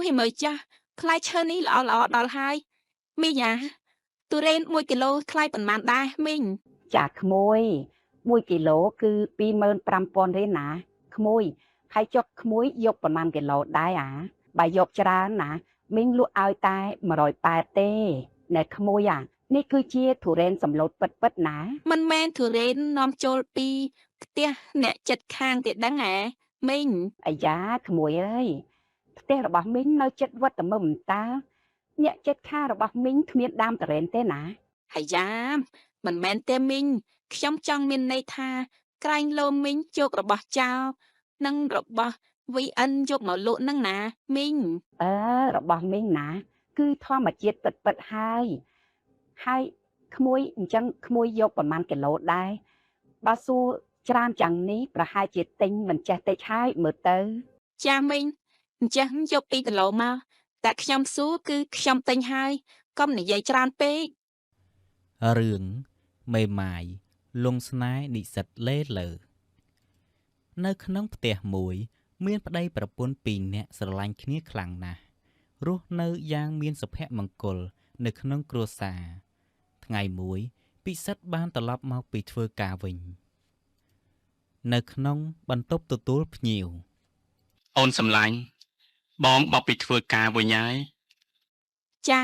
thì mới cha khai chơi ní lọ đào hai mi nhà tu ren 1 គីឡូ khai ប៉ុន្មាន ដែរ មីង ចាក្មួយ1 គីឡូ គឺ 25,000 រៀលណា ក្មួយ ហើយចុះក្មួយយកប៉ុន្មាន គីឡូ ដែរអា បើយកច្រើនណា មីងលក់ឲ្យតែ 180 ទេ ណែក្មួយអា នេះគឺជាទុរេនសម្លូតពិតៗណា មិនមែនទុរេននាំចូលពីផ្ទះអ្នកចិត្តខាងទៀតដឹងហ៎មីង អាយ៉ាក្មួយអើយផ្ទះរបស់មីងនៅជិតវត្តមើមតើអ្នកចិត្តខាងរបស់មីងគ្មានដើមទុរេនទេណា អាយ៉ាមិនមែនទេមីងខ្ញុំចង់មានន័យថាក្រែងលោមីងយករបស់ចោលនិងរបស់ VN យកមកលក់នឹងណាមីង របស់មីងណា គឺធម្មជាតិពិតៗហើយក្មួយអញ្ចឹងក្មួយយកប្រមាណ គីឡូ ដែរបើសួរច្រើនយ៉ាងនេះប្រហែលជាទិញមិនចេះតិចហើយមើលទៅ ចាមីងអញ្ចឹងយក 2 គីឡូ មកតែខ្ញុំសួរគឺខ្ញុំទិញហើយកុំនិយាយច្រើនពេក រឿងមេម៉ាយលងស្នេហ៍និស្សិតលេលើនៅក្នុងផ្ទះមួយមានប្តីប្រពន្ធ 2 នាក់ស្រឡាញ់គ្នាខ្លាំងណាស់រស់នៅយ៉ាងមានសុភមង្គលនៅក្នុងគ្រួសារថ្ងៃមួយពិសិដ្ឋបានត្រឡប់មកពីធ្វើការវិញនៅក្នុងបន្ទប់ទទួលភ្ញៀវ អូនសំឡាញ់បងមកពីធ្វើការវិញហើយ ចា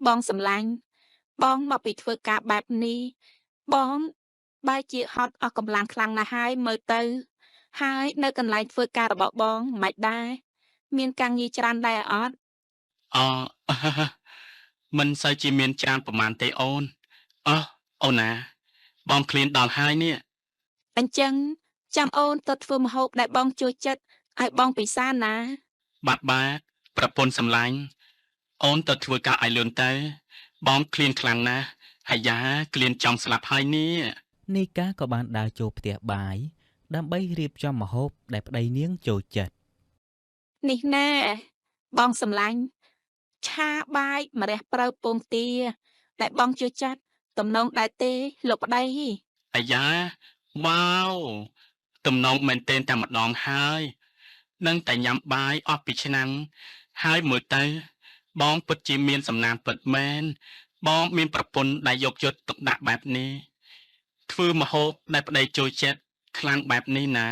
បងសំឡាញ់បងមកពីធ្វើការបែបនេះបងបែរជាហត់អស់កម្លាំងខ្លាំងណាស់ហើយមើលទៅហើយនៅកន្លែងធ្វើការរបស់បងមិនដែរមានការងារច្រើនដែរអត់ មិនសូវជាមានច្រើនប្រហែលទេអូនអូនណាបងឃ្លានដល់ហើយនេះ អញ្ចឹងចាំអូនទៅធ្វើម្ហូបដែលបងចូលចិត្តឲ្យបងពិសាណា បាត់ប្រពន្ធសំឡាញ់អូនទៅធ្វើការឲ្យលឿនទៅបងឃ្លានខ្លាំងណាស់ហើយយ៉ាឃ្លានចំស្លាប់ហើយនេះ នីកាក៏បានដើរចូលផ្ទះបាយដើម្បីរៀបចំម្ហូបដែលប្តីនាងចូលចិត្ត នេះណែបងសំឡាញ់ឆាបាយម្រះព្រៅពងទាដែលបងចូលចិត្តតំណងដែរទេលោកប្តី អាយ៉ាវ៉ាវទំនងមែនទែនតែម្ដងហើយនឹងតែញ៉ាំបាយអស់ពីឆ្នាំងហើយមើលទៅបងពិតជាមានសំណាងពិតមែនបងមានប្រពន្ធដែលយកចិត្តទុកដាក់បែបនេះធ្វើម្ហូបដែលប្តីចូលចិត្តខ្លាំងបែបនេះណា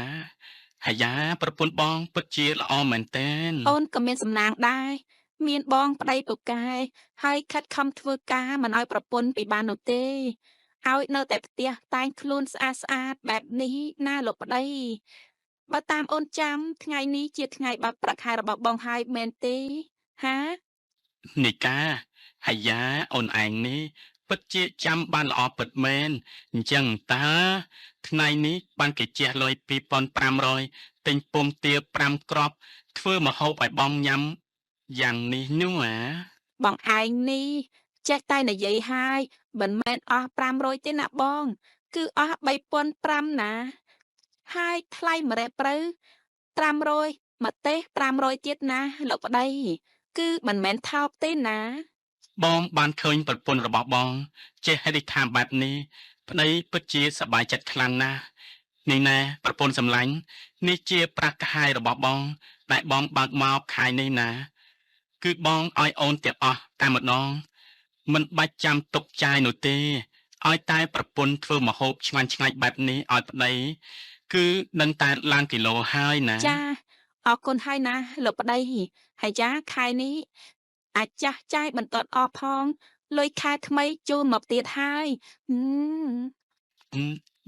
ហើយយ៉ាប្រពន្ធបងពិតជាល្អមែនទែន អូនក៏មានសំណាងដែរមានបងប្តីពូកែហើយខិតខំធ្វើការមិនឲ្យប្រពន្ធពីបាននោះទេឲ្យនៅតែផ្ទះតែងខ្លួនស្អាតបែបនេះណាលោកប្តីបើតាមអូនចាំថ្ងៃនេះជាថ្ងៃបាត់ប្រាក់ខែរបស់បងហើយមែនទេហា នីកាហើយយ៉ាអូនឯងនេះពិតជាចាំបានល្អពិតមែនអញ្ចឹងតើថ្ងៃនេះបានគេជះលុយ 2,500 ទិញពងទា 5 គ្រាប់ធ្វើម្ហូបឲ្យបងញ៉ាំយ៉ាងនេះនោះអា បងឯងនេះចេះតែនិយាយហើយមិនមែនអស់500ទេណាបង គឺអស់3,500ណាហើយថ្លៃម្រះព្រៅ500ម្ទេស500ទៀតណាលោកប្តីគឺមិនមែនថោកទេណា បងបានឃើញប្រពន្ធរបស់បងចេះរិះថាបែបនេះប្តីពិតជាសប្បាយចិត្តខ្លាំងណាស់នេះណែប្រពន្ធសម្លាញ់នេះជាប្រាក់ខែរបស់បងដែលបងបើកមកខែនេះណាគឺបងឲ្យអូនទាំងអស់តែម្ដងមិនបាច់ចាំទុកចាយនោះទេឲ្យតែប្រពន្ធធ្វើម្ហូបឆ្ងាញ់ឆ្ងាញ់បែបនេះឲ្យប្តីគឺនឹងតែឡើងគីឡូហើយណា ចាអរគុណហើយណាលោកប្តីហើយចាខែនេះអាចចាស់ចាយបន្ទាត់អស់ផងលុយខែថ្មីចូលមកទៀតហើយ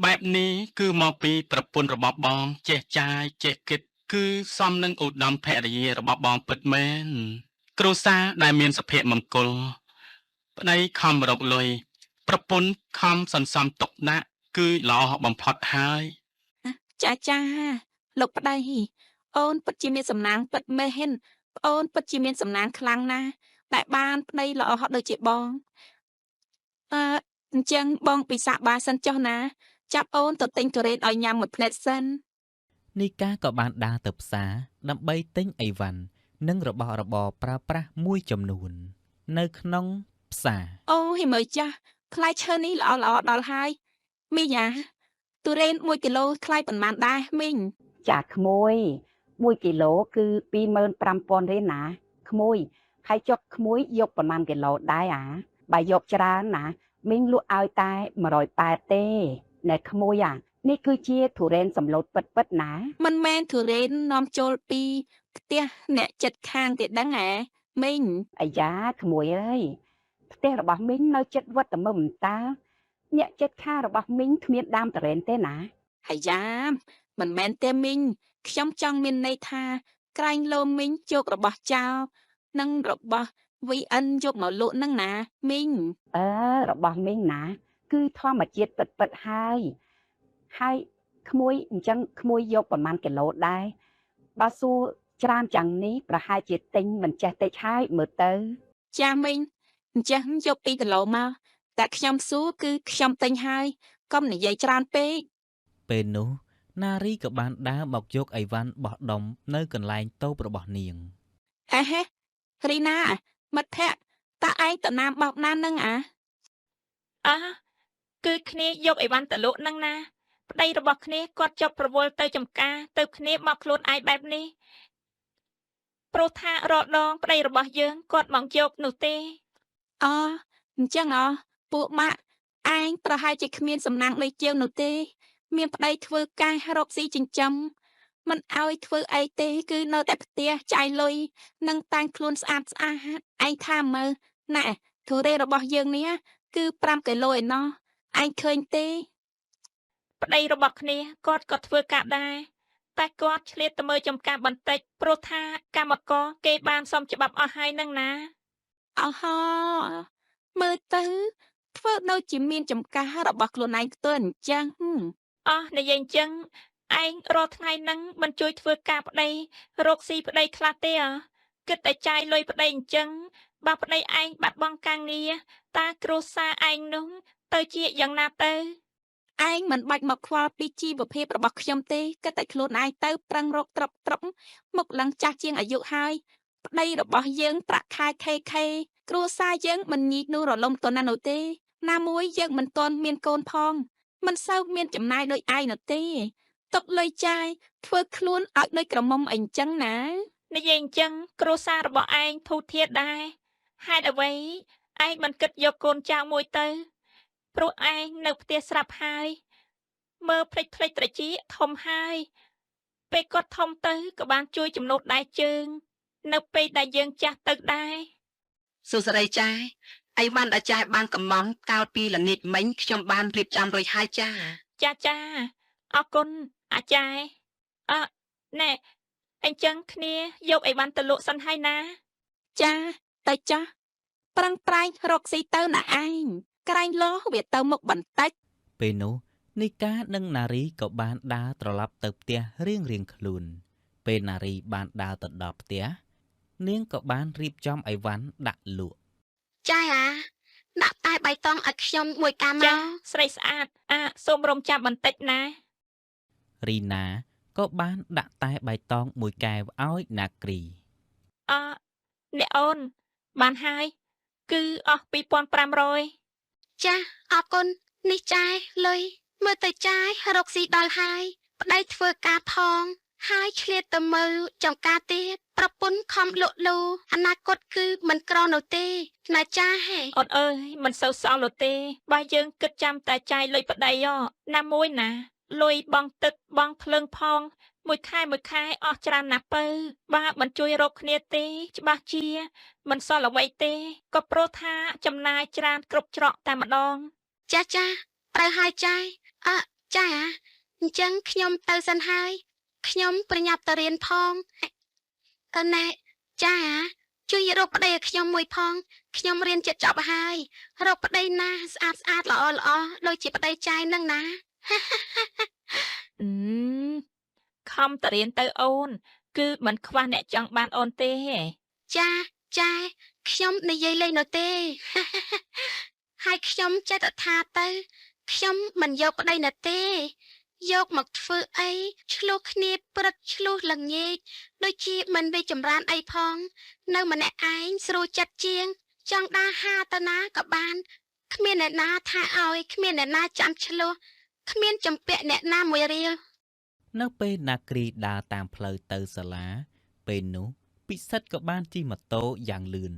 បែបនេះគឺមកពីប្រពន្ធរបស់បងចេះចាយចេះគិតគឺសមនឹងឧត្តមភរិយារបស់បងពិតមែនគ្រួសារដែលមានសុភមង្គលប្តីខំរកលុយប្រពន្ធខំសន្សំទុកដាក់គឺល្អបំផុតហើយ ចាលោកប្តីអូនពិតជាមានសំណាងពិតមែនអូនពិតជាមានសំណាងខ្លាំងណាស់តែបានប្តីល្អហត់ដូចជាបងអញ្ចឹងបងពិសាបាយសិនចុះណាចាប់អូនទៅទិញទុរេនឲ្យញ៉ាំមួយផ្លែតសិន នីកាក៏បានដើរទៅផ្សារដើម្បីទិញអីវ៉ាន់និងរបស់របរប្រើប្រាស់មួយចំនួននៅក្នុងផ្សារ អូហិមើចាស់ផ្លែឈើនេះល្អដល់ហើយមីយ៉ាទុរេន1 គីឡូថ្លៃប៉ុន្មានដែរមីង ចាក្មួយ1 គីឡូ គឺ 25,000 រៀលណា ក្មួយហើយចុះក្មួយយកប្រមាណគីឡូដែរអាបើយកច្រើនណាមីងលក់ឲ្យតែ180ទេណែក្មួយអានេះគឺជាទុរេនសម្លូតពិតណា មិនមែនទុរេននាំចូលពីផ្ទះអ្នកចិត្តខាងទេដឹងហ៎មីង អាយ៉ាក្មួយអើយផ្ទះរបស់មីងនៅជិតវត្តមើមតាអ្នកចិត្តខាងរបស់មីងគ្មានដើមទុរេនទេណា អាយ៉ាមិនមែនទេមីងខ្ញុំចង់មានន័យថាក្រែងលោមីងយករបស់ចោលនិងរបស់ VN យកមកលក់នឹងណាមីង របស់មីងណាគឺធម្មជាតិពិតហើយក្មួយអញ្ចឹងក្មួយយកប្រមាណគីឡូដែរបើសួរច្រើនយ៉ាងនេះប្រហែលជាទិញមិនចេះតិចហើយមើលទៅ ចាមីងអញ្ចឹងយក2គីឡូមកតែខ្ញុំសួរគឺខ្ញុំទិញហើយកុំនិយាយច្រើនពេក ពេលនោះណារីក៏បានដើរមកយកអីវ៉ាន់បោះដុំនៅកន្លែងតូបរបស់នាង អេហេរីណាមិត្តភក្តិតើឯងទៅណាបោកណានឹងគឺគ្នាយកអីវ៉ាន់ទៅលក់នឹងណាប្តីរបស់គ្នាគាត់ចុះប្រវល់ទៅចំការទៅគ្នាមកខ្លួនឯងបែបនេះព្រោះថារដងប្តីរបស់យើងគាត់មកយកនោះទេអញ្ចឹងពួកម៉ាក់ឯងប្រហែលជាគ្មានសំណាងដូចជាងនោះទេមានប្តីធ្វើការរកស៊ីចិញ្ចឹមមិនឲ្យធ្វើអីទេគឺនៅតែផ្ទះចាយលុយនិងតែងខ្លួនស្អាតឯងថាមើលណែទុរេនរបស់យើងនេះគឺ5គីឡូឯណោះឯងឃើញទេប្តីរបស់គ្នាគាត់ក៏ធ្វើការដែរតែគាត់ឆ្លៀតទៅមើលចំការបន្តិចព្រោះថាកម្មករគេបានសុំច្បាប់អស់ហើយនឹងណាអហមើលទៅធ្វើដូចជាមានចំការរបស់ខ្លួនឯងផ្ទាល់អញ្ចឹងនិយាយអញ្ចឹងឯងរាល់ថ្ងៃហ្នឹងមិនជួយធ្វើការប្តីរកស៊ីប្តីខ្លះទេគិតតែចាយលុយប្តីអញ្ចឹងបើប្តីឯងបាត់បង់ការងារតើគ្រួសារឯងនោះទៅជាយ៉ាងណាទៅឯងមិនបាច់មកខ្វល់ពីជីវភាពរបស់ខ្ញុំទេគិតតែខ្លួនឯងទៅប្រឹងរកត្រប់មកឡើងចាស់ជាងអាយុហើយប្តីរបស់យើងប្រាក់ខែខេគ្រួសារយើងមិនញីនោះរលំទន់ណាស់នោះទេណាមួយយើងមិនទាន់មានកូនផងមិនសូវមានចំណាយដូចឯងនោះទេຕົកលុយចាយធ្វើខ្លួនឲ្យដូចក្រមុំអីចឹងណានិយាយអញ្ចឹងគ្រួសាររបស់ឯងធូរធារដែរហេតុអ្វីឯងមិនគិតយកកូនចៅមួយទៅព្រោះឯងនៅផ្ទះស្រាប់ហើយមើលផ្លេចត្រចៀកធំហើយពេលគាត់ធំទៅក៏បានជួយចំណូលដៃជើងនៅពេលដែលយើងចាស់ទៅដែរសួស្តីចាអីវ៉ាន់ដែលចាស់បានកំងកាលពីល្ងាចមិញខ្ញុំបានរៀបចំរួចហើយចា ចាអរគុណអាចារ្យណែអញ្ចឹងគ្នាយកអីវ៉ាន់ទៅលក់សិនហើយណាចាទៅចាស់ប្រឹងប្រែងរកស៊ីទៅណាឯងក្រែងលោវាទៅមុខបន្តិច ពេលនោះនីកានិងណារីក៏បានដើរត្រឡប់ទៅផ្ទះរៀងខ្លួន ពេលណារីបានដើរទៅដល់ផ្ទះនាងក៏បានរៀបចំអីវ៉ាន់ដាក់លក់ ចាដាក់តែបៃតងឲ្យខ្ញុំមួយកាមក ចាស្រីស្អាតសូមរំចាំបន្តិចណា រីណាក៏បានដាក់តែបៃតងមួយកែវឲ្យណាគ្រី អ្នកអូនបានហើយគឺអស់2500 ចាអរគុណនេះចាយលុយមើលទៅចាយរកស៊ីដល់ហើយប្តីធ្វើការផងហើយឆ្លៀតទៅមើលចង្ការទៀតប្រពន្ធខំលក់លូអនាគតគឺមិនក្រនោះទេណាចាហេ អូនអើយមិនសូវសល់នោះទេបើយើងគិតចាំតែចាយលុយប្តីណាមួយណាលុយបងទឹកបងភ្លើងផងមួយខែអស់ច្រើនណាស់ពៅបើមិនជួយរកគ្នាទេច្បាស់ជាមិនសល់អ្វីទេក៏ព្រោះថាចំណាយច្រើនគ្រប់ច្រកតែម្ដង ចាត្រូវហើយចាយចាអញ្ចឹងខ្ញុំទៅសិនហើយខ្ញុំប្រញាប់ទៅរៀនផងណែចាជួយរកប្តីឲ្យខ្ញុំមួយផងខ្ញុំរៀនជិតចប់ហើយរកប្តីណាស្អាតល្អដូចជាប្តីចាយនឹងណា ខំតរៀនទៅអូនគឺមិនខ្វះអ្នកចង់បានអូនទេ ចាខ្ញុំនិយាយលេងនោះទេ ហើយខ្ញុំចេះតែថាទៅខ្ញុំមិនយកប្តីណាទេយកមកធ្វើអីឆ្លោះគ្នាព្រឹកឆ្លោះល្ងាចដូចជាមិនវាចម្រើនអីផងនៅម្នាក់ឯងស្រួលចិត្តជាងចង់ដើរហាទៅណាក៏បានគ្មានអ្នកណាថាឲ្យគ្មានអ្នកណាចាំឆ្លោះគ្មានចំពាក់អ្នកណាមួយរៀល នៅពេលណាគ្រីដើរតាមផ្លូវទៅសាលាពេលនោះ ពិសិដ្ឋក៏បានជិះម៉ូតូយ៉ាងលឿន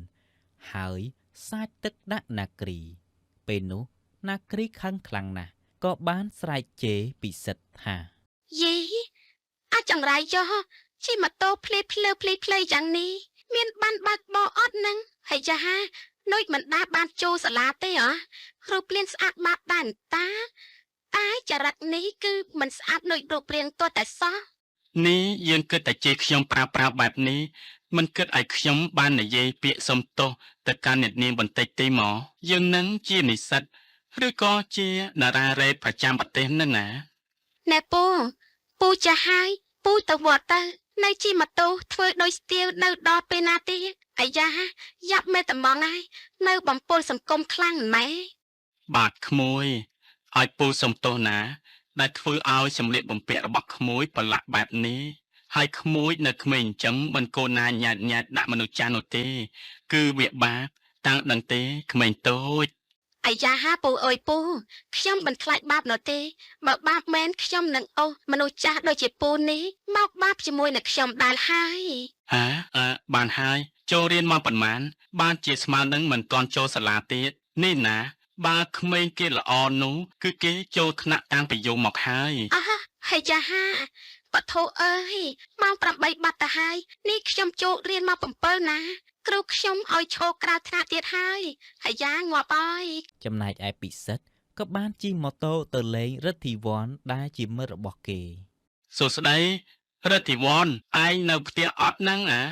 ហើយសាចទឹកដាក់ណាគ្រីពេលនោះណាគ្រីខឹងខ្លាំងណាស់ក៏បានស្រែកជេរពិសិដ្ឋថា យីអាចចង្រៃចុះជិះម៉ូតូភ្លេភ្លេយ៉ាងនេះមានបានបើកបរអត់នឹងហើយចាហានុយមិនដាបានចូលសាលាទេហ៎គ្រូព្រៀនស្អាតបាតដែរតាតែចរិតនេះគឺមិនស្អាតដូចរូបរាងទាល់តែសោះ នេះយើងគិតតែជេរខ្ញុំប្រើបែបនេះមិនគិតឲ្យខ្ញុំបាននិយាយពាក្យសុំទោសទៅកាន់អ្នកនាងបន្តិចទេមកយើងនឹងជានិស្សិតឬក៏ជាតារារ៉េបប្រចាំប្រទេសនឹងណា ណែពូចាស់ហើយពូទៅវត្តទៅនៅជិះម៉ូតូធ្វើដោយស្ទាវនៅដល់ពេលណាទេអាយ៉ាយ៉ាប់មេតហ្មងហើយនៅបំពល់សង្គមខ្លាំងម៉ែ បាទក្មួយឲ្យពូសុំទោសណាដែលធ្វើឲ្យសម្លៀកបំពាក់របស់ក្មួយប្រឡាក់បែបនេះហើយក្មួយនៅក្មេងអញ្ចឹងមិនកូនណាញ៉ាតដាក់មនុស្សចាស់នោះទេគឺវាបាបតាំងដឹងទេក្មេងតូច អាយ៉ាហាពូអើយពូខ្ញុំមិនខ្លាចបាបនោះទេបើបាបមែនខ្ញុំនឹងអូសមនុស្សចាស់ដូចជាពូនេះមកបាបជាមួយនឹងខ្ញុំដែរហើយ ហាបានហើយចូលរៀនមកប៉ុន្មានបានជាស្មើនឹងមិនទាន់ចូលសាលាទៀតនេះណាបើក្មេងគេល្អនោះគឺគេចូលថ្នាក់តាំងពីយូរមកហើយ អះហើយយ៉ាហាបធូអើយម៉ោង8បាត់ទៅហើយនេះខ្ញុំចូលរៀនមក7ណាគ្រូខ្ញុំឲ្យឈរក្រៅថ្នាក់ទៀតហើយហើយយ៉ាងាប់អើយ ចំណែកឯពិសិដ្ឋក៏បានជិះម៉ូតូទៅលេងរិទ្ធីវ័នដែលជាមិត្តរបស់គេ សួស្តីរិទ្ធិវ័នឯងនៅផ្ទះអត់ហ្នឹងអា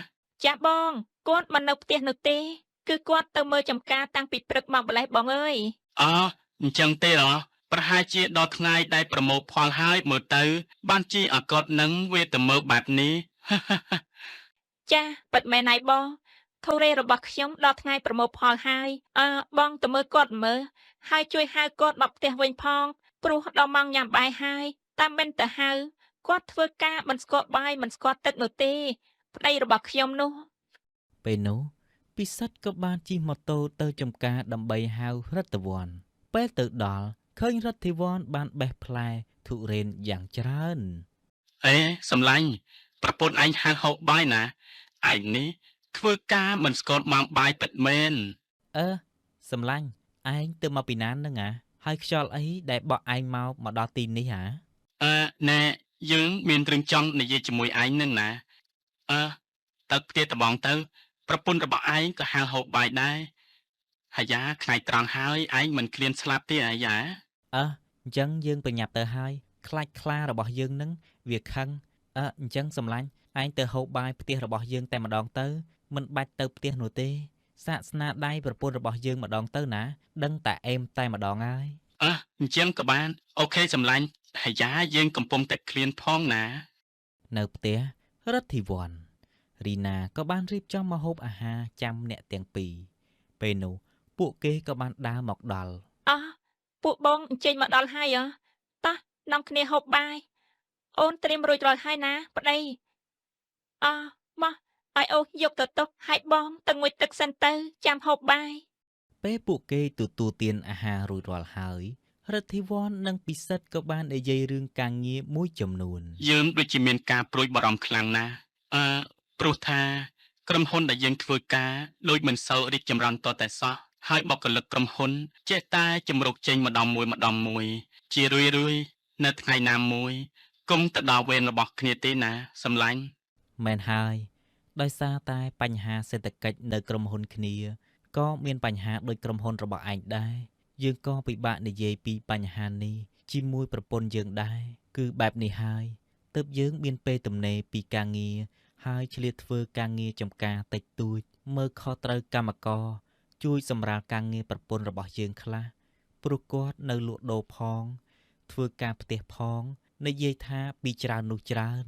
ចាស់បងគាត់មិននៅផ្ទះនោះទេគឺគាត់ទៅមើលចំការតាំងពីព្រឹកមកម្លេះបងអើយ អអញ្ចឹងទេហ៎ប្រហែលជាដល់ថ្ងៃដែលប្រមូលផលហើយមើលទៅបានជាអាកតនឹងវាទៅមើលបែបនេះ ចាស់ពិតមែនហើយបងធូរេរបស់ខ្ញុំដល់ថ្ងៃប្រមូលផលហើយបងទៅមើលគាត់មើលហើយជួយហៅគាត់មកផ្ទះវិញផងព្រោះដល់ម៉ោងញ៉ាំបាយហើយតាមមិនទៅហៅគាត់ធ្វើការមិនស្គាល់បាយមិនស្គាល់ទឹកនោះទេប្តីរបស់ខ្ញុំនោះ ពេលនោះពិសិដ្ឋក៏បានជិះម៉ូតូទៅចំការដើម្បីហៅរិទ្ធិវ័នពេលទៅដល់ឃើញរិទ្ធិវ័នបានបេះផ្លែទុរេនយ៉ាងច្រើន អេសំឡាញ់ប្រពន្ធឯងហៅហូបបាយណាឯងនេះធ្វើការមិនស្គាល់ម៉ោងបាយពិតមែន សំឡាញ់ឯងទៅមកពីណានឹងហើយខ្យល់អីដែលបក់ឯងមកដល់ទីនេះ ណែយើងមានរឿងចង់និយាយជាមួយឯងនឹងណាទៅផ្ទះតបងទៅប្រពន្ធរបស់ឯងក៏ហៅហូបបាយដែរហើយយ៉ាថ្ងៃត្រង់ហើយឯងមិនឃ្លានស្លាប់ទេអាយ៉ា អញ្ចឹងយើងប្រញាប់ទៅហើយខ្លាចខ្លារបស់យើងនឹងវាខឹងអញ្ចឹងសំឡាញ់ឯងទៅហូបបាយផ្ទះរបស់យើងតែម្ដងទៅមិនបាច់ទៅផ្ទះនោះទេសាកស្នាដៃប្រពន្ធរបស់យើងម្ដងទៅណាដឹងតែអេមតែម្ដងហើយ អញ្ចឹងក៏បានអូខេសំឡាញ់ហើយយ៉ាយើងកំពុងតែឃ្លានផងណា នៅផ្ទះរដ្ឋិវ័នរីណាក៏បានរៀបចំម្ហូបអាហារចាំអ្នកទាំងពីរពេលនោះពួកគេក៏បានដើរមកដល់ ពួកបងអញ្ជើញមកដល់ហើយតោះនាំគ្នាហូបបាយអូនត្រៀមរួចរាល់ហើយណាប្តីមកឲ្យអូនយកទៅទុកឲ្យបងទៅងុយទឹកសិនទៅចាំហូបបាយ ពេលពួកគេទទួលទានអាហាររួចរាល់ហើយរដ្ឋិវ័ននិងពិសិដ្ឋក៏បាននិយាយរឿងការងារមួយចំនួន យើងដូចជាមានការព្រួយបារម្ភខ្លាំងណាស់ព្រោះថាក្រុមហ៊ុនដែលយើងធ្វើការដូចមិនសូវរីកចម្រើនតតែសោះហើយបុគ្គលិកក្រុមហ៊ុនចេះតែជំរុកចេញម្ដងមួយជារឿយនៅថ្ងៃណាមួយគង់ទៅដល់វេនរបស់គ្នាទេណាសំឡាញ់ មែនហើយដោយសារតែបញ្ហាសេដ្ឋកិច្ចនៅក្រុមហ៊ុនគ្នាក៏មានបញ្ហាដូចក្រុមហ៊ុនរបស់ឯងដែរយើងក៏ពិបាកនិយាយពីបញ្ហានេះជាមួយប្រពន្ធយើងដែរគឺបែបនេះហើយទើបយើងមានពេលទំនេរពីការងារហើយឆ្លៀតធ្វើការងារចំការតិចតួចមើលខុសត្រូវកម្មករជួយសម្រាលការងារប្រពន្ធរបស់យើងខ្លះព្រោះគាត់នៅលក់ដូរផងធ្វើការផ្ទះផងនិយាយថាពីច្រើននោះច្រើន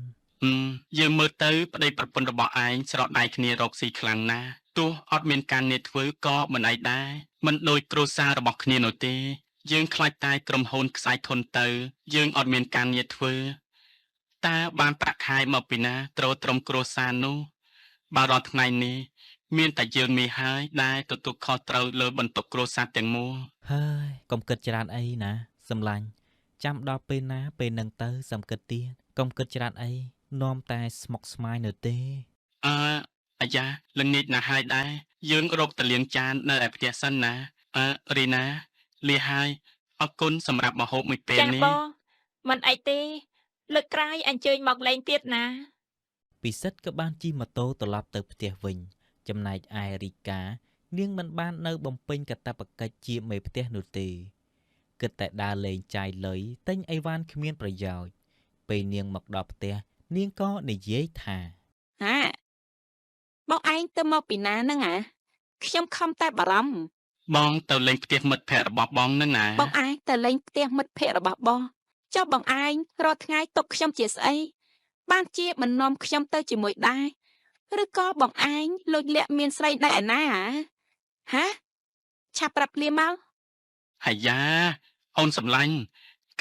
យើងមើលទៅប្តីប្រពន្ធរបស់ឯងស្រដដៃគ្នារកស៊ីខ្លាំងណាស់ទោះអត់មានការងារធ្វើក៏មិនអីដែរមិនដូចគ្រួសាររបស់គ្នានោះទេយើងខ្លាចតែក្រុមហ៊ុនខ្សែធនទៅយើងអត់មានការងារធ្វើតើបានប្រាក់ខែមកពីណាទ្រទ្រង់គ្រួសារនោះបើដល់ថ្ងៃនេះមានតែយើងមីហើយដែលទទួលខុសត្រូវលើបន្ទុកគ្រួសារទាំងមូល ហើយកុំគិតច្រើនអីណាសំឡាញ់ចាំដល់ពេលណាពេលនឹងទៅសំគិតទៀតកុំគិតច្រើនអីនាំតែស្មុគស្មាញនៅទេ អាយ៉ាល្ងាចណាស់ហើយដែរយើងរកតលៀងចាននៅឯផ្ទះសិនណារីណាលាហើយអរគុណសម្រាប់ម្ហូបមួយពេល ចាស់ នេះ បងមិនអីទេលើកក្រោយអញ្ជើញមកលេងទៀតណា ពិសិដ្ឋក៏បានជិះម៉ូតូត្រឡប់ទៅផ្ទះវិញចំណែកឯរីកានាងមិនបាននៅបំពេញកាតព្វកិច្ចជាមេផ្ទះនោះទេគិតតែដើរលេងចាយលុយទិញអីវ៉ាន់គ្មានប្រយោជន៍ពេលនាងមកដល់ផ្ទះនាងក៏និយាយថា ហាបងឯងទៅមកពីណាហ្នឹងអាខ្ញុំខំតែបារម្ភ បងទៅលេងផ្ទះមិត្តភ័ក្តិរបស់បងនឹងណា បងឯងទៅលេងផ្ទះមិត្តភ័ក្តិរបស់បងចុះបងឯងរាល់ថ្ងៃទុកខ្ញុំជាស្អីបានជាមិននាំខ្ញុំទៅជាមួយដែរឬក៏បងឯងលួចលាក់មានស្រីនៅឯណាហាឆាប់ប្រាប់លាមក អាយ៉ាអូនសម្លាញ់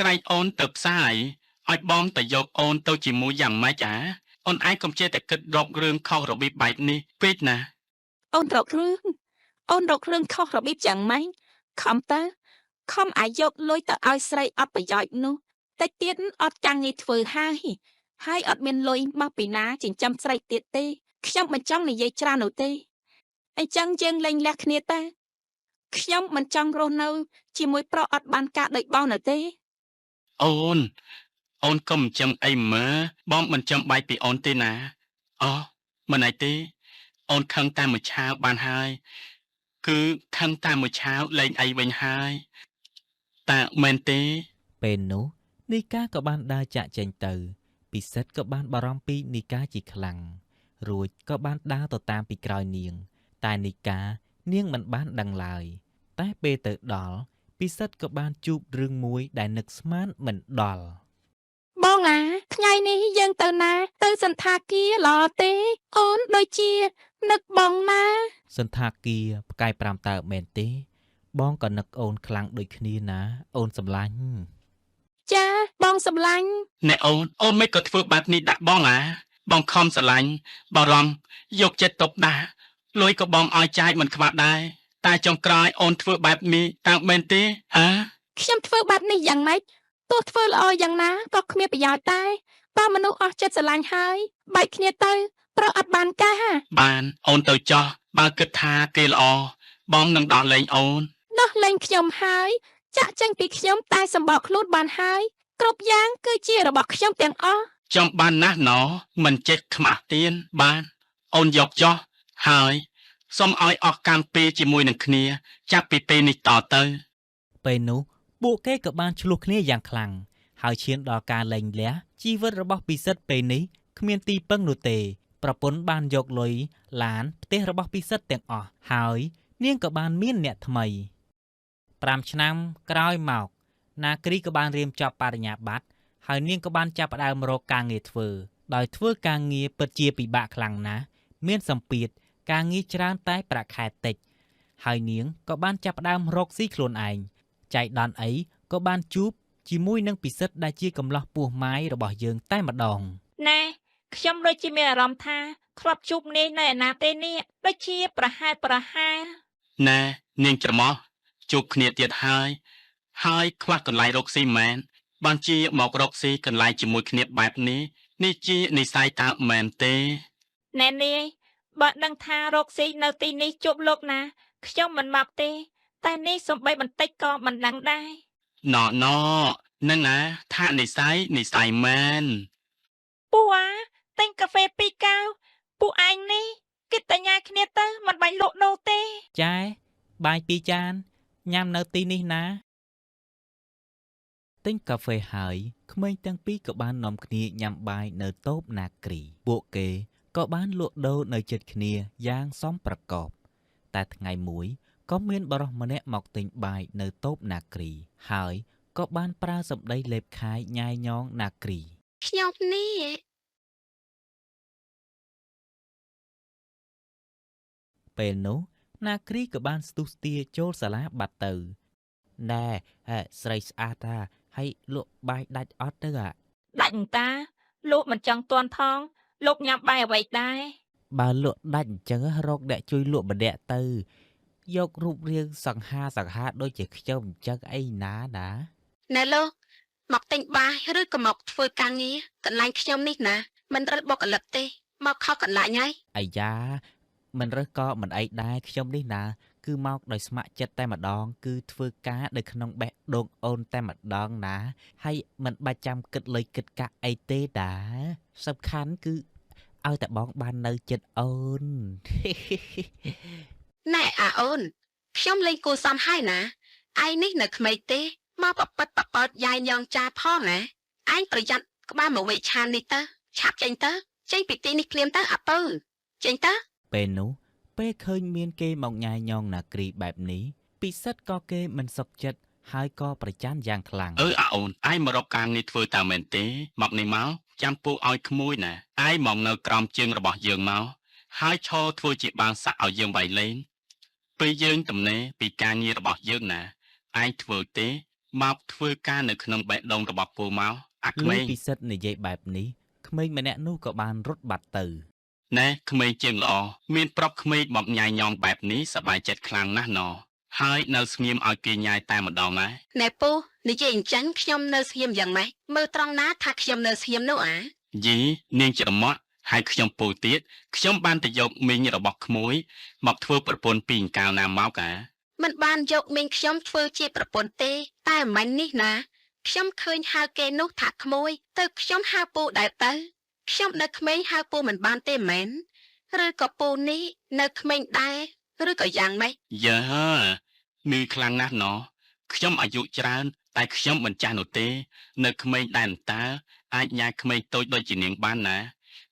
ក្រែងអូនទៅផ្សាយឲ្យបងទៅយកអូនទៅជាមួយយ៉ាងម៉េចអូនឯងកុំចេះតែគិតរករឿងខុសរបៀបបែបនេះពេកណា អូនរករឿងខុសរបៀបយ៉ាងម៉េចខំទៅខំអាយកលុយទៅឲ្យស្រីអត់ប្រយោជន៍នោះតែទៀតអត់ចាំងងារធ្វើហើយអត់មានលុយមកពីណាចិញ្ចឹមស្រីទៀតទេខ្ញុំមិនចង់និយាយច្រើននោះទេអញ្ចឹងយើងលែងលះគ្នាទៅខ្ញុំមិនចង់រស់នៅជាមួយប្រុសអត់បានការដូចបងនោះទេ អូនកុំចាំអីមើបងមិនចាំបាយពីអូនទេណាអូមិនអីទេអូនខឹងតែមួយឆាវបានហើយគឺខឹងតែមួយឆាវលែងអីវិញហើយតើមែនទេ ពេលនោះនីកាក៏បានដើរចាក់ចេញទៅពិសិដ្ឋក៏បានបារម្ភពីនីកាជាខ្លាំងរួចក៏បានដើរទៅតាមពីក្រោយនាងតែនីកានាងមិនបានដឹងឡើយតែពេលទៅដល់ពិសិដ្ឋក៏បានជួបរឿងមួយដែលនឹកស្មានមិនដល់ បងថ្ងៃនេះយើងទៅណាទៅសន្តាគារល្អទេអូនដូចជានឹកបងណា សន្តាគារផ្កាយ5តើមែនទេបងក៏នឹកអូនខ្លាំងដូចគ្នាណាអូនសម្លាញ់ ចាបងសម្លាញ់ ណែអូនមិនក៏ធ្វើបែបនេះដាក់បងបងខំស្រឡាញ់បារម្ភយកចិត្តទុកដាក់លុយក៏បងឲ្យចាយមិនខ្វះដែរតែចុងក្រោយអូនធ្វើបែបនេះតើមែនទេហ៎ ខ្ញុំធ្វើបែបនេះយ៉ាងម៉េចទោះធ្វើល្អយ៉ាងណាក៏គ្មានប្រយោជន៍ដែរបើមនុស្សអស់ចិត្តស្រឡាញ់ហើយបែកគ្នាទៅប្រអត់បានការ បានអូនទៅចោះបើគិតថាគេល្អបងនឹងដោះលែងអូន ដោះលែងខ្ញុំហើយចាក់ចេញពីខ្ញុំតែសម្បកខ្លួនបានហើយគ្រប់យ៉ាងគឺជារបស់ខ្ញុំទាំងអស់ ចំបានណាស់ណោមិនចេះខ្មាស់ទៀនបានអូនយកចោះហើយសូមឲ្យអស់កម្មពេលជាមួយនឹងគ្នាចាប់ពីពេលនេះតទៅ ពេលនោះពួកគេក៏បានឆ្លោះគ្នាយ៉ាងខ្លាំងហើយឈានដល់ការលែងលះជីវិតរបស់ពិសិដ្ឋពេលនេះគ្មានទីពឹងនោះទេប្រពន្ធបានយកលុយឡានផ្ទះរបស់ពិសិដ្ឋទាំងអស់ហើយនាងក៏បានមានអ្នកថ្មី5ឆ្នាំក្រោយមកណាគ្រីក៏បានរៀបចប់បរិញ្ញាបត្រហើយនាងក៏បានចាប់ផ្ដើមរកការងារធ្វើដោយធ្វើការងារពិតជាពិបាកខ្លាំងណាស់មានសម្ពាធការងារច្រើនតែប្រាក់ខែតិចហើយនាងក៏បានចាប់ផ្ដើមរកស៊ីខ្លួនឯងចៃដន្យអីក៏បានជួបជាមួយនឹងពិសិដ្ឋដែលជាកំឡោះពោះម៉ាយរបស់យើងតែម្ដង ណែខ្ញុំដូចជាមានអារម្មណ៍ថាធ្លាប់ជួបនាងនៅឯណាទេនេះដូចជាប្រហែល ណែនាងច្រមុះជួបគ្នាទៀតហើយខ្វះកន្លែងរកស៊ីមែនបានជាមករកស៊ីកន្លែងជាមួយគ្នាបែបនេះនេះជានិស័យតើមែនទេ ណែនាយបើដឹងថារកស៊ីនៅទីនេះជួបលោកណាខ្ញុំមិនមកទេតែនេះសំបីបន្តិចក៏មិនដឹងដែរ ណនឹងថានិស័យមែន ពួកទិញកាហ្វេ2កែវពួកឯងនេះគិតតែញ៉ាយគ្នាទៅមិនបាញ់លក់ដូរទេ ចែបាយ2ចានញ៉ាំនៅទីនេះណាទិញកាហ្វេហើយក្មេងទាំងពីរក៏បាននាំគ្នាញ៉ាំបាយនៅតូបណាគ្រីពួកគេក៏បានលក់ដូរនៅជិតគ្នាយ៉ាងសមប្រកបតែថ្ងៃមួយក៏មានបរិសម្នាក់មកទិញបាយនៅតូបណាគ្រីហើយក៏បានប្រើសម្ដីលេបខាយញ៉ាយញងណាគ្រី ខ្ញុំនេះ ពេលនោះណាគ្រីក៏បានស្ទុះស្ទាចូលសាលាបាត់ទៅណែស្រីស្អាតហើយលក់បាយដាច់អត់ទៅ ដាច់តាលោកមិនចង់តន់ផងលោកញ៉ាំបាយអ្វីដែរ បើលក់ដាច់អញ្ចឹងរកអ្នកជួយលក់ម្នាក់ទៅយករូបរាងសង្ហាដូចជាខ្ញុំអញ្ចឹងអីណាណា ណែលោកមកទិញបាយឬក៏មកធ្វើការងារកន្លែងខ្ញុំនេះណាមិនរិលបុកកលិតទេមកខុសកន្លែងហើយ អាយ៉ា មិនរើសក៏មិនអីដែរខ្ញុំនេះណាគឺមកដោយស្ម័គ្រចិត្តតែម្ដងគឺធ្វើការនៅក្នុងបេះដូងអូនតែម្ដងណាហើយមិនបាច់ចាំគិតលុយគិតកាក់អីទេតាសំខាន់គឺឲ្យតែបងបាននៅចិត្តអូន ណែអាអូនខ្ញុំលេងគួសមហើយណាឯងនេះនៅក្មេងទេមកបបិទ្ធបបតយាយញងចាផងណាឯងប្រយ័ត្នក្បាលមកវិឆាននេះទៅឆាប់ចេញទៅចេញពីទីនេះភ្លាមទៅអាពើចេញទៅ ពេលនោះពេលឃើញមានគេមកញ៉ាយញងណាគ្រីបែបនេះពិសិដ្ឋក៏គេមិនសុខចិត្តហើយក៏ប្រច័ណ្ឌយ៉ាងខ្លាំង អាអូនឯងមករកការងារធ្វើតើមែនទេមកនេះមកចាំពូឲ្យក្មួយណាឯងមកនៅក្រោមជើងរបស់យើងមកហើយឈរធ្វើជាបាងសាក់ឲ្យយើងវាយលេងពេលយើងទំនេរពីការងាររបស់យើងណាឯងធ្វើទេមកធ្វើការនៅក្នុងបេះដូងរបស់ពូមកអាក្ លុ មេ យ ង ពិសិដ្ឋនិយាយបែបនេះក្មេងម្នាក់នោះក៏បានរត់បាត់ទៅ ណែក្មេងជាងល្អមានប្រាប់ក្មេងមកញ៉ាយញងបែបនេះសប្បាយចិត្តខ្លាំងណាស់ណហើយនៅស្ងៀមឲ្យគេញ៉ាយតែម្ដងណា ណែពូនិយាយអញ្ចឹងខ្ញុំនៅស្ងៀមយ៉ាងម៉េចមើលត្រង់ណាថាខ្ញុំនៅស្ងៀមនោះអា យីនាងច្រមុះហើយខ្ញុំពូទៀតខ្ញុំបានទៅយកមីងរបស់ក្មួយមកធ្វើប្រពន្ធពីអង្កៅណាមកកា មិនបានយកមីងខ្ញុំធ្វើជាប្រពន្ធទេតែមិននេះណាខ្ញុំឃើញហៅគេនោះថាក្មួយទៅខ្ញុំហៅពូដែរទៅខ្ញុំនៅក្មេងហៅពូមិនបានទេមែនឬក៏ពូនេះនៅក្មេងដែរឬក៏យ៉ាងម៉េច យើនឿខ្លាំងណាស់ខ្ញុំអាយុច្រើនតែខ្ញុំមិនចាស់នោះទេនៅក្មេងដែរតើអាចញ៉ាយក្មេងតូចដូចជានាងបានណា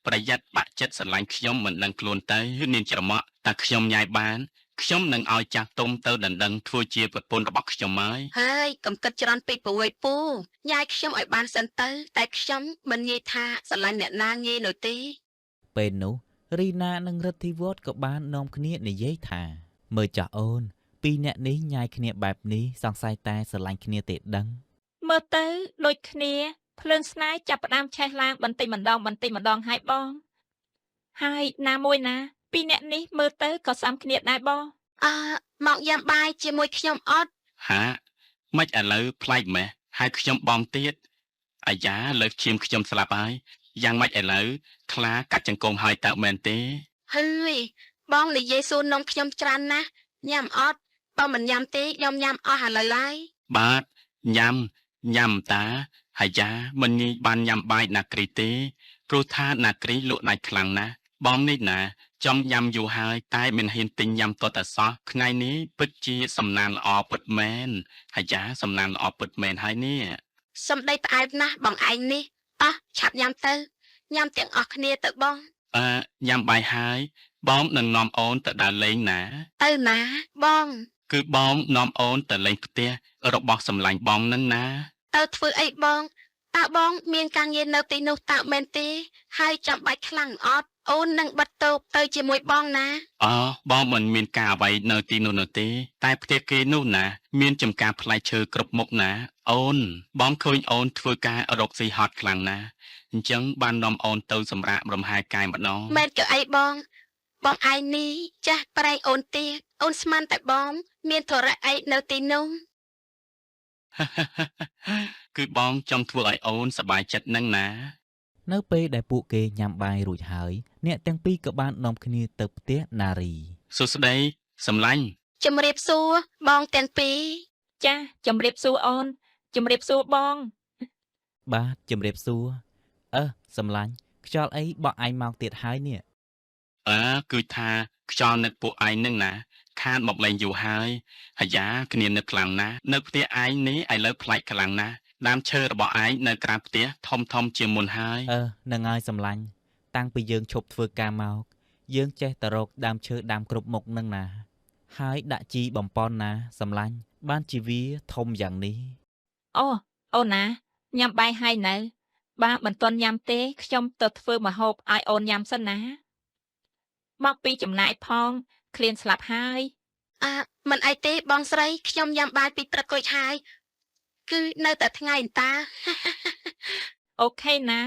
ប្រយ័ត្នបាក់ចិត្តស្រឡាញ់ខ្ញុំមិនដឹងខ្លួនទៅនាងច្រមុះតែខ្ញុំញ៉ាយបានខ្ញុំនឹងឲ្យចាស់ទុំទៅដណ្ដឹងធ្វើជាប្រពន្ធរបស់ខ្ញុំហើយ ហើយកំគិតច្រើនពេកព្រួយពូញ៉ាយខ្ញុំឲ្យបានសិនទៅតែខ្ញុំមិនងាយថាស្រឡាញ់អ្នកណាងាយនោះទេ ពេលនោះរីណានិងរិទ្ធិវត្តក៏បាននាំគ្នានិយាយថាមើលចាស់អូនពីរអ្នកនេះញ៉ាយគ្នាបែបនេះសង្ស័យតែស្រឡាញ់គ្នាទេដឹង មើលទៅដូចគ្នាភ្លើងស្នេហ៍ចាប់ផ្ដើមឆេះឡើងបន្តិចម្ដងហើយបងហើយណាមួយណាពីរអ្នកនេះមើលទៅក៏ស្អាមគ្នាដែរបង មកយ៉ាំបាយជាមួយខ្ញុំអត់ ហាមិនឥឡូវប្លែកម៉េះហើយខ្ញុំបងទៀតអាយ៉ាលើឈាមខ្ញុំស្លាប់ហើយយ៉ាងម៉េចឥឡូវខ្លាកាត់ចង្កងហើយតើមែនទេ ហើយបងនិយាយសួរនំខ្ញុំច្រើនណាស់ញ៉ាំអត់បើមិនញ៉ាំទេខ្ញុំញ៉ាំអស់ឥឡូវហើយ បាទញ៉ាំតាហើយយ៉ាមិនងាយបានញ៉ាំបាយណាគ្រីទេព្រោះថាណាគ្រីលក់ដាច់ខ្លាំងណាស់បងនេះណាចង់ញ៉ាំយូរហើយតែមិនហ៊ានទិញញ៉ាំតតសោះថ្ងៃនេះពិតជាសំណានល្អពិតមែនហើយយ៉ាសំណានល្អពិតមែនហើយនេះ សំដីផ្អែមណាស់បងឯងនេះឆាប់ញ៉ាំទៅញ៉ាំទាំងអស់គ្នាទៅបង ញ៉ាំបាយហើយបងនឹងនាំអូនទៅដើរលេងណា ទៅណាបង គឺបងនាំអូនទៅលេងផ្ទះរបស់សម្លាញ់បងនឹងណា ទៅធ្វើអីបងតើបងមានការងារនៅទីនោះតើមែនទេហើយចាំបាច់ខ្លាំងអត់អូននឹងបិទតូបទៅជាមួយបងណា បងមិនមានការអ្វីនៅទីនោះនោះទេតែផ្ទះគេនោះណាមានចំការផ្លែឈើគ្រប់មុខណាអូនបងឃើញអូនធ្វើការរកស៊ីហត់ខ្លាំងណាអញ្ចឹងបាននាំអូនទៅសម្រាករំហាយកាយម្ដង មែនក៏អីបងឯងនេះចាស់ប្រែងអូនទៀតអូនស្មានតែបងមានធរៈអីនៅទីនោះ គឺបងចង់ធ្វើឲ្យអូនសប្បាយចិត្តនឹងណា នៅពេលដែលពួកគេញ៉ាំបាយរួចហើយអ្នកទាំងពីរក៏បាននាំគ្នាទៅផ្ទះណារី សួស្ដីសម្លាញ់ ជំរាបសួរបងទាំងពីរ ចាជំរាបសួរអូនជំរាបសួរបង បាទជំរាបសួរសម្លាញ់ខ្យល់អីបក់ឯងមកទៀតហើយនេះ គឺថាខ្យល់នឹកពួកឯងនឹងណាខានមកលេងយូរហើយអាយ៉ាគ្នានឹកខ្លាំងណាស់នៅផ្ទះឯងនេះឥឡូវប្លែកខ្លាំងណាស់ដើមឈើរបស់ឯងនៅក្រៅផ្ទះធំជាងមុនហើយ នឹងហើយសម្លាញ់តាំងពីយើងឈប់ធ្វើការមកយើងចេះតែរកដើមឈើដើមគ្រប់មុខនឹងណាហើយដាក់ជីបំពន់ណាសម្លាញ់បានជីវាធំយ៉ាងនេះ អូនណាញ៉ាំបាយហើយនៅបើមិនទាន់ញ៉ាំទេខ្ញុំទៅធ្វើម្ហូបឲ្យអូនញ៉ាំសិនណាមកពីចំណាយផងឃ្លានស្លាប់ហើយ មិនអីទេបងស្រីខ្ញុំញ៉ាំបាយពីព្រឹករួចហើយគឺនៅតែថ្ងៃតា អូខេណា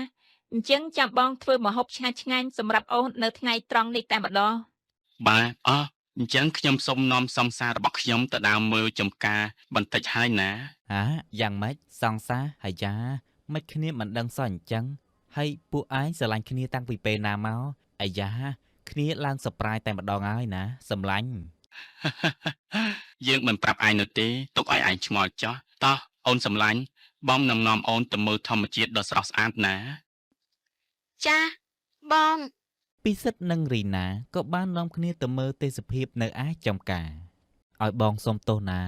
អញ្ចឹងចាំបងធ្វើម្ហូបឆ្ងាញ់សម្រាប់អូននៅថ្ងៃត្រង់នេះតែម្ដង បាទអញ្ចឹងខ្ញុំសូមនាំសំសាររបស់ខ្ញុំទៅដើមមើលចំការបន្តិចហើយណា យ៉ាងម៉េចសង្សារហើយយ៉ាមិនគ្នាមិនដឹងសោះអញ្ចឹងហើយពួកឯងស្រឡាញ់គ្នាតាំងពីពេលណាមកអាយ៉ា គ្នាឡើងសប្រายតែម្ដងហើយណាសម្លាញ់ យើងមិនប្រាប់ឯងនោះទេទុកឲ្យឯងឆ្ងល់ចោះតោះអូនសំឡាញ់បងនឹងនាំអូនទៅមើលធម្មជាតិដ៏ស្រស់ស្អាតណា ចាបង ពិសិដ្ឋនិងរីណាក៏បាននាំគ្នាទៅមើលទេសភាពនៅឯចំការឲ្យបងសុំទោសណា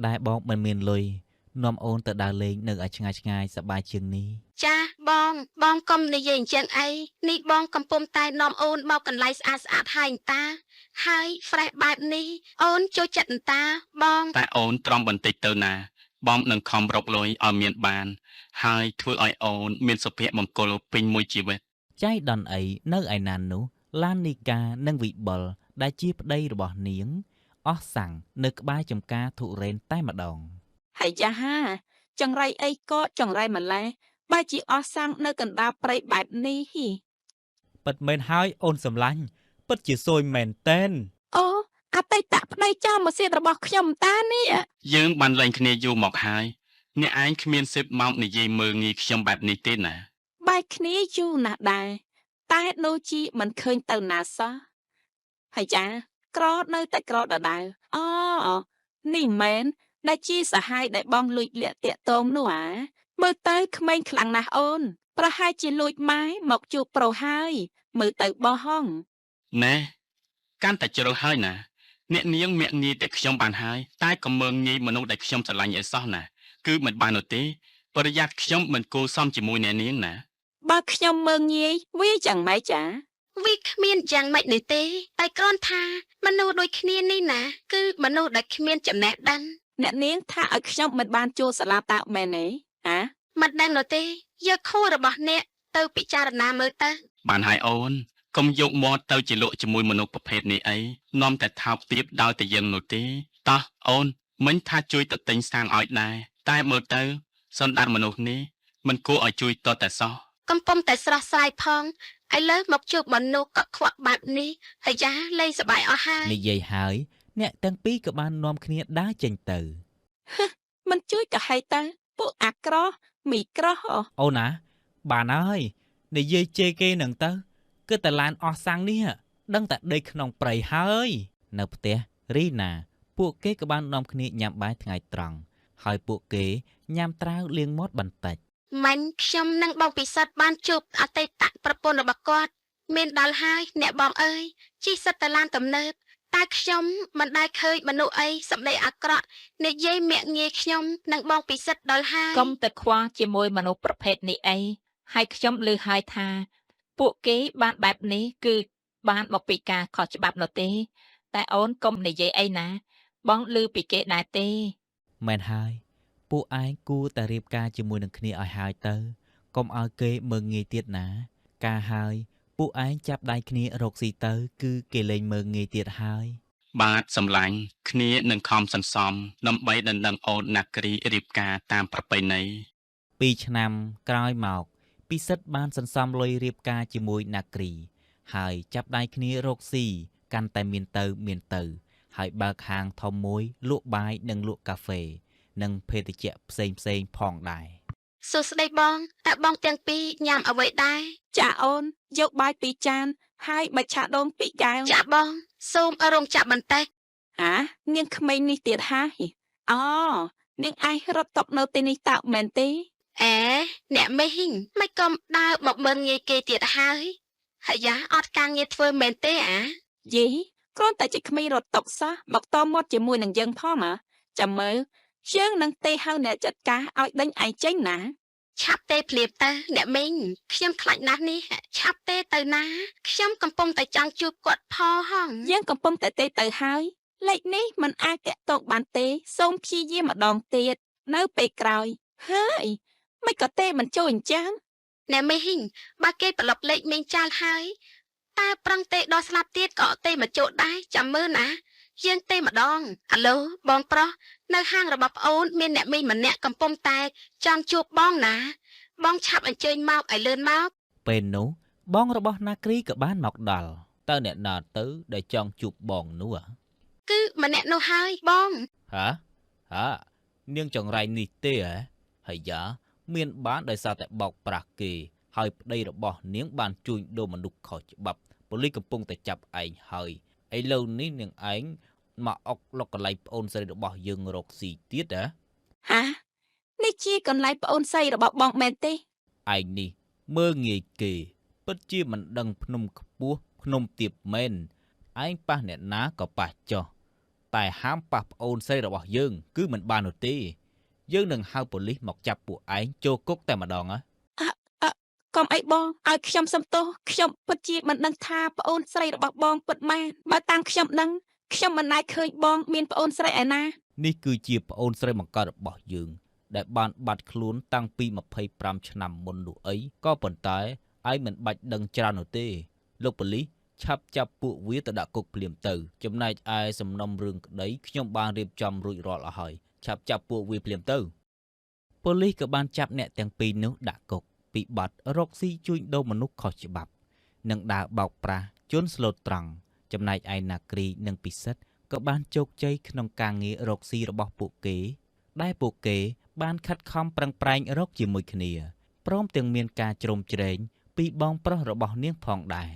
ដែលបងមិនមានលុយនាំអូនទៅដើរលេងនៅឲ្យឆ្ងាយៗសប្បាយជាងនេះ ចាបងកុំនិយាយអញ្ចឹងអីនេះបងកំពុងតែនាំអូនមកកន្លែងស្អាតហើយអញ្តាហើយ fresh បែបនេះអូនចូលចិត្តអញ្តាបង តែអូនទ្រាំបន្តិចទៅណាបងនឹងខំរកលុយឲ្យមានបានហើយធ្វើឲ្យអូនមានសុភមង្គលពេញមួយជីវិត ចៃដន្យអីនៅឯណាននោះឡាននីកានិងវិបុលដែលជាប្តីរបស់នាងអស់សាំងនៅក្បែរចំការធុរេនតែម្ដង ហើយយ៉ាហាចង្រៃអីក៏ចង្រៃម្លេះបើជាអស់សាំងនៅកណ្ដាលព្រៃបែបនេះហ៊ី ពិតមែនហើយអូនសម្លាញ់ពិតជាសួយមែនតែន អូអតីតប្តីចោលមកសៀតរបស់ខ្ញុំតានេះ យើងបានលែងគ្នាយូរមកហើយអ្នកឯងគ្មានសិទ្ធិមកនិយាយមើងងាយខ្ញុំបែបនេះទេណា បែកគ្នាយូរណាស់ដែរតែដូចជាមិនឃើញទៅណាសោះហើយចាក្រនៅតែក្រដដែលអូនេះមែនដែលជាសហាយដែលបងលួចលាក់តាក់តងនោះអាមើលទៅក្មេងខ្លាំងណាស់អូនប្រហែលជាលួចម៉ែមកជួបប្រុសហើយមើលទៅបោះហង ណែកាន់តែជ្រុលហើយណាអ្នកនាងមាក់ងាយតែខ្ញុំបានហើយតែក៏មើងងាយមនុស្សដែលខ្ញុំស្រឡាញ់ឲ្យសោះណាគឺមិនបាននោះទេប្រយ័ត្នខ្ញុំមិនគួរសមជាមួយអ្នកនាងណា បើខ្ញុំមើងងាយវាchẳngម៉េចចា វាគ្មានយ៉ាងម៉េចនេះទេតែគ្រាន់ថាមនុស្សដូចគ្នានេះណាគឺមនុស្សដែលគ្មានចំណេះដឹង អ្នកនាងថាឲ្យខ្ញុំមិនបានចូលសាលាតើមែនទេហ៎ មិនដឹងនោះទេយកខួររបស់អ្នកទៅពិចារណាមើលទៅ បានហើយអូនកុំយកមាត់ទៅជាលក់ជាមួយមនុស្សប្រភេទនេះអីនាំតែថោកទាបដោយតែយើងនោះទេតោះអូនមិញថាជួយទៅទិញសាំងឲ្យដែរតែមើលទៅសន្តានមនុស្សនេះមិនគួរឲ្យជួយតតែសោះ កំពុងតែស្រស់ស្រាយផងឥឡូវមកជួបមនុស្សកក់ខ្វក់បែបនេះហើយយ៉ាលេងសប្បាយអស់ហើយ និយាយហើយអ្នកទាំងពីរក៏បាននាំគ្នាដើរចេញទៅ មិនជួយក៏ហីទៅពួកអាក្រោះមីក្រោះ អូនណាបានហើយនិយាយជេរគេនឹងទៅគឺតែឡានអស់សាំងនេះដឹងតែដេកក្នុងព្រៃហើយនៅផ្ទះរីណាពួកគេក៏បាននាំគ្នាញ៉ាំបាយថ្ងៃត្រង់ហើយពួកគេញ៉ាំត្រាវលាងមាត់បន្តិច មិញខ្ញុំនិងបងពិសិដ្ឋបានជួបអតីតប្រពន្ធរបស់គាត់មានដល់ហើយអ្នកបងអើយជិះសិតទៅឡានទំនើបតែខ្ញុំមិនដែលឃើញមនុស្សអីសម្ដីអាក្រក់និយាយមាក់ងាយខ្ញុំនិងបងពិសិដ្ឋដល់ហើយក ុំទៅខ្វល់ជាមួយមនុស្សប្រភេទនេះអីហើយខ្ញុំឮហើយថាពួកគេបានបែបនេះគឺបានមកពីការខុសច្បាប់នោះទេតែអូនកុំនិយាយអីណាបងឮពីគេដែរទេ មែនហើយពួកឯងគួរតែរៀបការជាមួយនឹងគ្នាឲ្យហើយទៅកុំឲ្យគេមើងងាយទៀតណាការហើយពួកឯងចាប់ដៃគ្នារកស៊ីទៅគឺគេលែងមើងងាយទៀតហើយ បាទសម្លាញ់គ្នានឹងខំសន្សំដើម្បីដណ្ដឹងអូនណាគ្រីរៀបការតាមប្រពៃណី 2 ឆ្នាំក្រោយមកពិសិដ្ឋបានសន្សំលុយរៀបការជាមួយណាគ្រីហើយចាប់ដៃគ្នារកស៊ីកាន់តែមានទៅហើយបើកហាងធំមួយលក់បាយនិងលក់កាហ្វេនិងភេសជ្ជៈផ្សេងផងដែរ សួស្ដីបងតើបងទាំងពីរញ៉ាំអ្វីដែរ ចាអូនយកបាយ2ចានហើយបាច់ឆាដូង2កែវ ចាបងសូមរងចាំបន្តិច ហានាងក្មេងនេះទៀតហាអូនាងឯងរត់តុកនៅទីនេះតើមែនទេ អេអ្នកមេហ៊ីងមិនក៏ដើរមកមើលងាយគេទៀតហើយហើយយ៉ាអត់ការងារធ្វើមែនទេអា យីគ្រាន់តែជាក្មេងរត់តុកសោះមកតមាត់ជាមួយនឹងយើងផងហ៎ចាំមើលយើងនឹងទេហៅអ្នកចាត់ការឲ្យដេញឯងចេញណា ឆាប់ទេភ្លាមទៅអ្នកមីងខ្ញុំខ្លាចណាស់នេះឆាប់ទេទៅណាខ្ញុំកំពុងតែចង់ជួបគាត់ផងហង យើងកំពុងតែទេទៅហើយលេខនេះมันអាចតាក់ទងបានទេសូមព្យាយាមម្ដងទៀតនៅពេលក្រោយហើយមិនក៏ទេមិនចូលអញ្ចឹង អ្នកមីងបើគេប្លុកលេខមីងចាល់ហើយតើប្រឹងទេដល់ស្លាប់ទៀតក៏ទេមកចូលដែរចាំមើលណាយើងទេម្ដងអាឡូបងប្រុសនៅហាងរបស់ប្អូនមានអ្នកមីងម្នាក់កំពុងតែចង់ជួបបងណាបងឆាប់អញ្ជើញមកឲ្យលឿនមក ពេលនោះបងរបស់ណាគ្រីក៏បានមកដល់តើអ្នកណាទៅដែលចង់ជួបបងនោះ គឺម្នាក់នោះហើយបង ហានាងចង្រៃនេះទេហ៎ហើយយ៉ាមានបានដោយសារតែបោកប្រាស់គេហើយប្តីរបស់នាងបានជួញដូរមនុស្សខុសច្បាប់ ប៉ូលីសកំពុងតែចាប់ឯងហើយឥឡូវនេះនាងឯងមកអុកលុកកន្លែងប្អូនស្រីរបស់យើងរកស៊ីទៀតហ៎ ហានេះជាកន្លែងប្អូនស្រីរបស់បងមែនទេ ឯងនេះមើងងាយគេពិតជាមិនដឹងភ្នំខ្ពស់ភ្នំទាបមែនឯងប៉ះអ្នកណាក៏ប៉ះចោះតែហាមប៉ះប្អូនស្រីរបស់យើងគឺមិនបាននោះទេយើងនឹងហៅប៉ូលីសមកចាប់ពួកឯងចូលគុកតែម្ដងហ៎ កុំអីបងឲ្យខ្ញុំសំទោសខ្ញុំពិតជាមិនដឹងថាប្អូនស្រីរបស់បងពិតមែនបើតាំងខ្ញុំដឹងខ្ញុំមិនដែលឃើញបងមានប្អូនស្រីឯណា នេះគឺជាប្អូនស្រីបង្កើតរបស់យើងដែលបានបាត់ខ្លួនតាំងពី25ឆ្នាំមុននោះអីក៏ប៉ុន្តែឯងមិនបាច់ដឹងច្រើននោះទេលោកប៉ូលីសឆាប់ចាប់ពួកវាទៅដាក់គុកភ្លាមទៅចំណែកឯសំណុំរឿងក្តីខ្ញុំបានរៀបចំរួចរាល់អស់ហើយឆាប់ចាប់ពួកវាភ្លាមទៅប៉ូលីសក៏បានចាប់អ្នកទាំងពីរនោះដាក់គុកពីបទរកស៊ីជួញដូរមនុស្សខុសច្បាប់និងដើរបោកប្រាស់ជនស្លូតត្រង់ចំណែកឯណាគ្រីនិងពិសិដ្ឋក៏បានជោគជ័យក្នុងការងាររកស៊ីរបស់ពួកគេដែលពួកគេបានខិតខំប្រឹងប្រែងរកជាមួយគ្នាព្រមទាំងមានការជ្រោមជ្រែងពីបងប្រុសរបស់នាងផងដែរ